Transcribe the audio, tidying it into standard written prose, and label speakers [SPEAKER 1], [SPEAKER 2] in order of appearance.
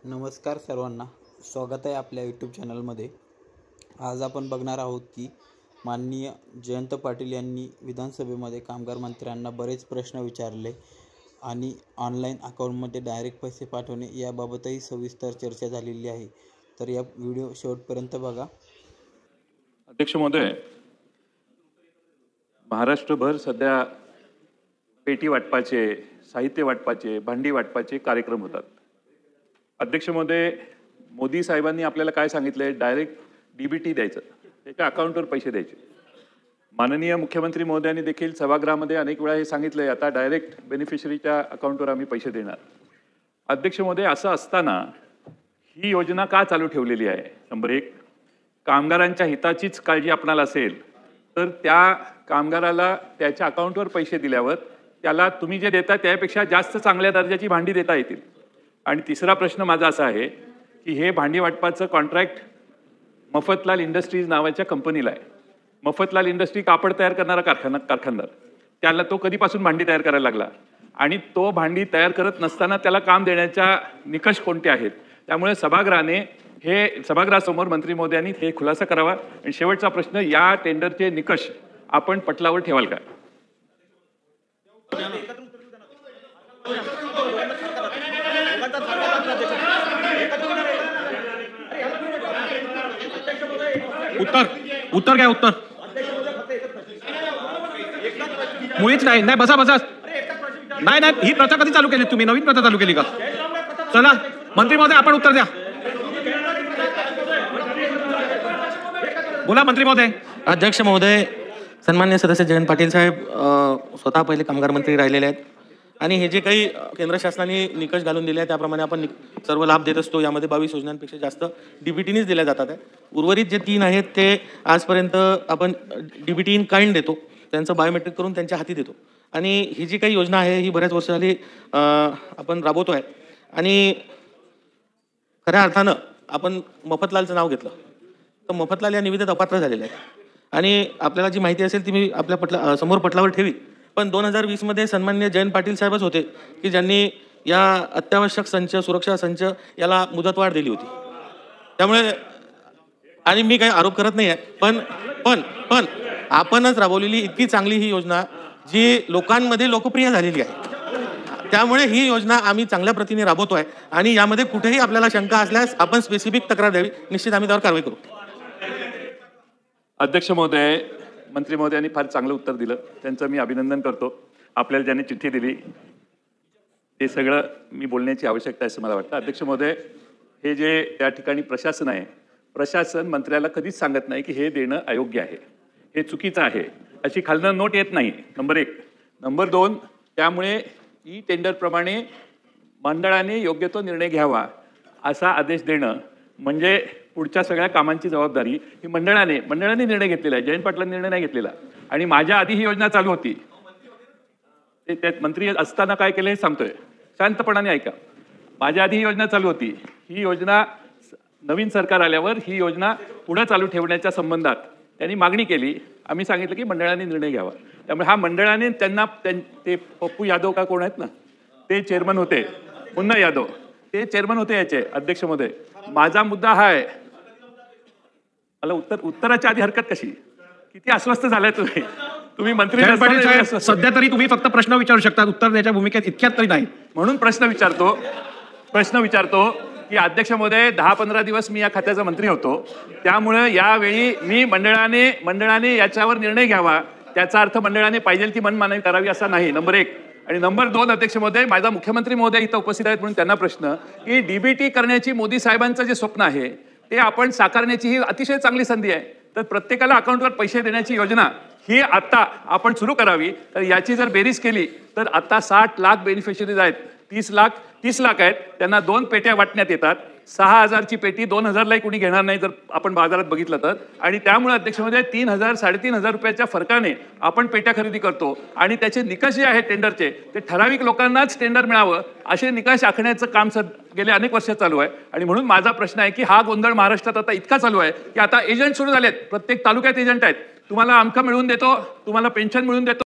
[SPEAKER 1] नमस्कार सर्वांना, स्वागत आहे आपल्या यूट्यूब चॅनलमध्ये। आज आपण बघणार आहोत की माननीय जयंत पाटील यांनी विधानसभेमध्ये कामगार मंत्र्यांना बरेच प्रश्न विचारले आणि ऑनलाईन अकाउंटमध्ये डायरेक्ट पैसे पाठवणे याबाबतही सविस्तर चर्चा झालेली आहे। तर या व्हिडिओ शेवटपर्यंत बघा।
[SPEAKER 2] अध्यक्ष महोदय, महाराष्ट्रभर सध्या पेटी वाटपाचे, साहित्य वाटपाचे, भांडी वाटपाचे कार्यक्रम होतात। अध्यक्ष महोदय, मोदी साहेबांनी आपल्याला काय सांगितले? डायरेक्ट डीबीटी द्यायचं, एका अकाउंटवर पैसे द्यायचे। माननीय मुख्यमंत्री महोदयांनी देखील सभागृहामध्ये अनेक वेळा हे सांगितले, आता डायरेक्ट बेनिफिशरीच्या अकाउंटवर आम्ही पैसे देणार। अध्यक्ष महोदय, असं असताना ही योजना का चालू ठेवलेली आहे? नंबर एक, कामगारांच्या हिताचीच काळजी आपणाला असेल तर त्या कामगाराला त्याच्या अकाउंटवर पैसे दिल्यावर त्याला तुम्ही जे देता त्यापेक्षा जास्त चांगल्या दर्जाची भांडी देता येतील। आणि तिसरा प्रश्न माझा असा आहे की हे भांडी वाटपाचं कॉन्ट्रॅक्ट मफतलाल इंडस्ट्रीज नावाच्या कंपनीला आहे। मफतलाल इंडस्ट्री कापड तयार करणारा कारखानदार, त्याला तो कधीपासून भांडी तयार करायला लागला आणि तो भांडी तयार करत नसताना त्याला काम देण्याच्या निकष कोणते आहेत? त्यामुळे सभागृहासमोर मंत्री महोदयांनी हे खुलासा करावा। आणि शेवटचा प्रश्न, या टेंडरचे निकष आपण पटलावर ठेवाल का?
[SPEAKER 3] उत्तर काय? उत्तर मुळीच नाही। बसा नाही, ही प्रथा कधी चालू केली तुम्ही? नवीन प्रथा चालू केली का? चला मंत्री महोदय, आपण उत्तर द्या। बोला मंत्री महोदय।
[SPEAKER 4] अध्यक्ष महोदय, सन्मान्य सदस्य जयंत पाटील साहेब स्वतः पहिले कामगार मंत्री राहिलेले आहेत आणि हे जे काही केंद्र शासनाने निकष घालून दिले आहेत त्याप्रमाणे आपण सर्व लाभ देत असतो। यामध्ये 22 योजनांपेक्षा जास्त डीबीटीनीच दिल्या जातात आहे। उर्वरित जे 3 आहेत ते आजपर्यंत आपण डीबीटी इन काइंड देतो, त्यांचं बायोमेट्रिक करून त्यांच्या हाती देतो। आणि ही जी काही योजना आहे ही बऱ्याच वर्ष झाली आपण राबवतो आहे आणि खऱ्या अर्थानं आपण मफतलालचं नाव घेतलं तर मफतलाल या निविदेत अपात्र झालेले आहेत आणि आपल्याला जी माहिती असेल ती मी आपल्या समोर पटलावर ठेवी। पण 2020 मध्ये सन्मान्य जयंत पाटील साहेबच होते की ज्यांनी या अत्यावश्यक संच, सुरक्षा संच याला मुदतवाढ दिली होती। त्यामुळे आणि मी काही आरोप करत नाही आहे, पण आपणच राबवलेली इतकी चांगली ही योजना जी लोकांमध्ये लोकप्रिय झालेली आहे, त्यामुळे ही योजना आम्ही चांगल्या प्रतीने राबवतोय आणि यामध्ये कुठेही आपल्याला शंका असल्यास आपण स्पेसिफिक तक्रार द्यावी, निश्चित आम्ही त्यावर कारवाई करू।
[SPEAKER 2] अध्यक्ष महोदय, मंत्री महोदयांनी फार चांगलं उत्तर दिलं, त्यांचं मी अभिनंदन करतो। आपल्याला ज्यांनी चिठ्ठी दिली ते सगळं मी बोलण्याची आवश्यकता आहे असं मला वाटतं। अध्यक्ष महोदय, हे जे त्या ठिकाणी प्रशासन आहे, प्रशासन मंत्र्याला कधीच सांगत नाही की हे देणं अयोग्य आहे, हे चुकीचं आहे, अशी खालनं नोट येत नाही, नंबर 1। नंबर 2, त्यामुळे ई टेंडरप्रमाणे मंडळाने योग्य तो निर्णय घ्यावा असा आदेश देणं म्हणजे पुढच्या सगळ्या कामांची जबाबदारी ही मंडळाने निर्णय घेतलेला आहे, जयंत पाटलांनी निर्णय नाही घेतलेला। आणि माझ्या आधी ही योजना चालू होती, ते त्यात मंत्री असताना काय केलं हे सांगतोय, शांतपणाने ऐका। माझ्या आधी ही योजना चालू होती, ही योजना नवीन सरकार आल्यावर ही योजना पुढे चालू ठेवण्याच्या संबंधात त्यांनी मागणी केली। आम्ही सांगितलं की मंडळाने निर्णय घ्यावा। त्यामुळे हा मंडळाने त्यांना ते पप्पू यादव का कोण आहेत ना, ते चेअरमन होते, मुन्ना यादव ते चेअरमन होते याचे। अध्यक्ष महोदय, माझा मुद्दा हा आहे, मला उत्तराच्या आधी हरकत कशी? किती अस्वस्थ झालाय तुम्ही मंत्री
[SPEAKER 3] सध्या तरी तुम्ही फक्त प्रश्न विचारू शकता, उत्तर द्यायच्या भूमिकेत इतक्यात तरी नाही।
[SPEAKER 2] म्हणून प्रश्न विचारतो की अध्यक्ष महोदय, 10-15 दिवस मी या खात्याचा मंत्री होतो, त्यामुळे यावेळी मी मंडळाने याच्यावर निर्णय घ्यावा, त्याचा अर्थ मंडळाने पाहिजे ती मनमानी करावी असा नाही, नंबर 1। आणि नंबर 2, अध्यक्ष महोदय, माझा मुख्यमंत्री महोदय इथं उपस्थित आहेत म्हणून त्यांना प्रश्न की डीबीटी करण्याची मोदी साहेबांचं जे स्वप्न आहे ते आपण साकारण्याची ही अतिशय चांगली संधी आहे। तर प्रत्येकाला अकाउंटवर पैसे देण्याची योजना ही आता आपण सुरू करावी। तर याची जर बेरीज केली तर आता 60 लाख बेनिफिशरीज आहेत, 30 लाख आहेत, त्यांना 2 पेट्या वाटण्यात येतात। 6,000ची पेटी 2,000लाही कोणी घेणार नाही जर आपण बाजारात बघितलं तर। आणि त्यामुळे अध्यक्ष महोदय, 3,000-3,500 रुपयाच्या फरकाने आपण पेट्या खरेदी करतो आणि त्याचे निकष जे आहेत टेंडरचे ते ठराविक लोकांनाच टेंडर मिळावं असे निकष आखण्याचं काम गेले अनेक वर्ष चालू आहे। आणि म्हणून माझा प्रश्न आहे की हा गोंधळ महाराष्ट्रात आता इतका चालू आहे की आता एजंट सुरू झालेत, प्रत्येक तालुक्यात एजंट आहेत, तुम्हाला अमका मिळवून देतो, तुम्हाला पेन्शन मिळवून देतो,